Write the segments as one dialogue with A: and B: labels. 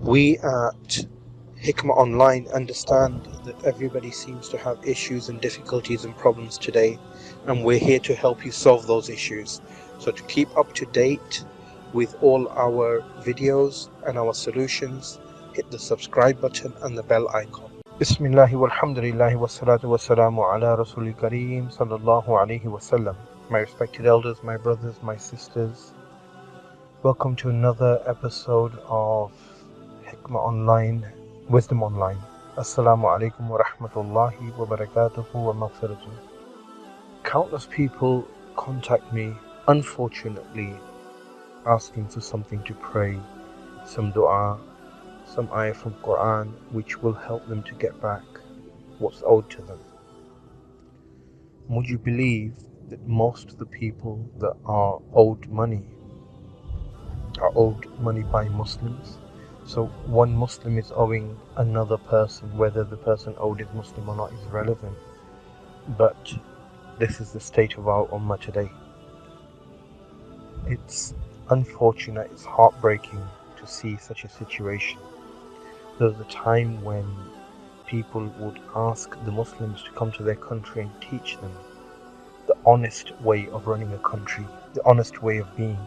A: We at Hikmah Online understand that everybody seems to have issues and difficulties and problems today, and we're here to help you solve those issues. So to keep up to date with all our videos and our solutions, hit the subscribe button and the bell icon. Bismillahi walhamdulillahi wassalatu wassalamu ala Rasulil Kareem sallallahu alayhi wasallam. My respected elders, my brothers, my sisters, welcome to another episode of Hikmah Online, Wisdom Online. Assalamu alaikum wa rahmatullahi wa barakatuhu wa maghfiratuh. Countless people contact me, unfortunately, asking for something to pray, some dua, some ayah from Quran, which will help them to get back what's owed to them. Would you believe that most of the people that are owed money by Muslims? So one Muslim is owing another person, whether the person owed is Muslim or not is irrelevant. But this is the state of our ummah today. It's unfortunate, it's heartbreaking to see such a situation. There was a time when people would ask the Muslims to come to their country and teach them the honest way of running a country, the honest way of being.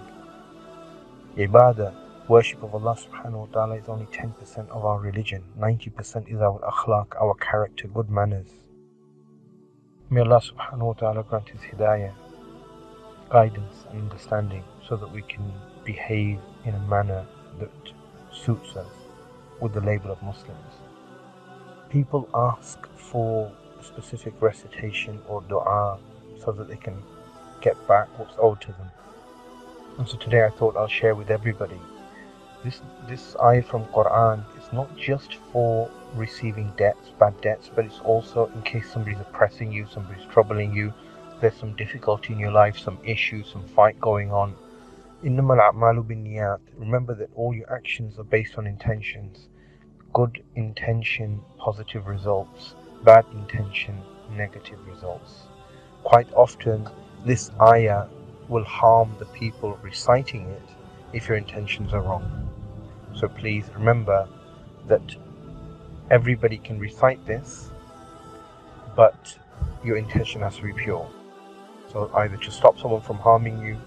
A: Ibadah, worship of Allah subhanahu wa ta'ala, is only 10% of our religion. 90% is our akhlaq, our character, good manners. May Allah subhanahu wa ta'ala grant His hidaya, guidance and understanding, so that we can behave in a manner that suits us with the label of Muslims. People ask for a specific recitation or dua so that they can get back what's owed to them. And so today I thought I'll share with everybody this ayah from Quran is not just for receiving debts, bad debts, but it's also in case somebody's oppressing you, somebody's troubling you, there's some difficulty in your life, some issue, some fight going on. Innamal binniyat. Remember that all your actions are based on intentions. Good intention, positive results. Bad intention, negative results. Quite often, this ayah will harm the people reciting it if your intentions are wrong. So please remember that everybody can recite this, but your intention has to be pure. So either to stop someone from harming you,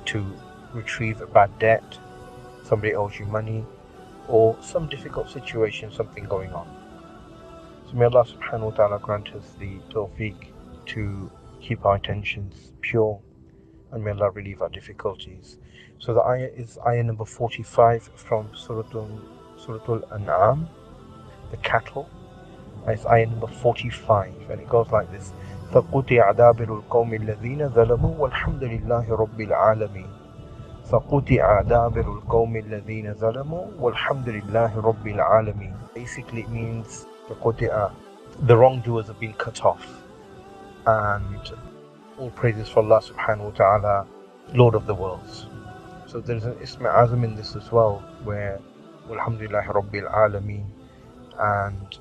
A: to retrieve a bad debt, somebody owes you money, or some difficult situation, something going on. So may Allah subhanahu wa ta'ala grant us the tawfiq to keep our intentions pure, and may Allah relieve our difficulties. So the ayah is ayah number 45 from Suratul An'am, the cattle. It's ayah number 45, and it goes like this: فَقُطِعَ دَابِرُ الْقَوْمِ الَّذِينَ ظَلَمُوا وَالْحَمْدُ لِلَّهِ رَبِّ الْعَالَمِينَ. فَقُطِعَ دَابِرُ الْقَوْمِ الَّذِينَ ظَلَمُوا وَالْحَمْدُ لِلَّهِ رَبِّ الْعَالَمِينَ. Basically it means the wrongdoers have been cut off, and all praises for Allah subhanahu wa ta'ala, Lord of the worlds. So there's an Ism Azam in this as well, where Alhamdulillahi Rabbil Alameen, and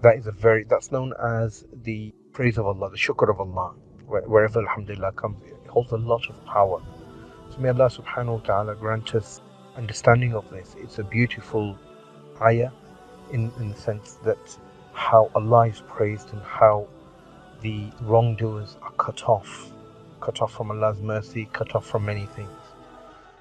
A: that's known as the praise of Allah, the shukr of Allah. Wherever Alhamdulillah comes, it holds a lot of power. So may Allah subhanahu wa ta'ala grant us understanding of this. It's a beautiful ayah in the sense that how Allah is praised and how the wrongdoers are cut off from Allah's mercy, cut off from many things.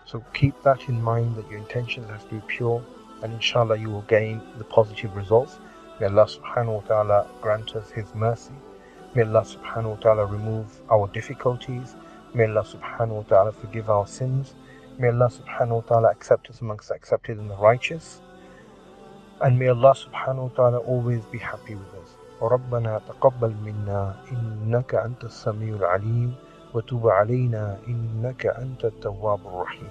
A: So keep that in mind, that your intentions have to be pure, and inshallah you will gain the positive results. May Allah subhanahu wa ta'ala grant us His mercy. May Allah subhanahu wa ta'ala remove our difficulties. May Allah subhanahu wa ta'ala forgive our sins. May Allah subhanahu wa ta'ala accept us amongst the accepted and the righteous. And may Allah subhanahu wa ta'ala always be happy with us. ربنا تقبل منا إنك أنت السميع العليم وتب علينا إنك أنت التواب الرحيم.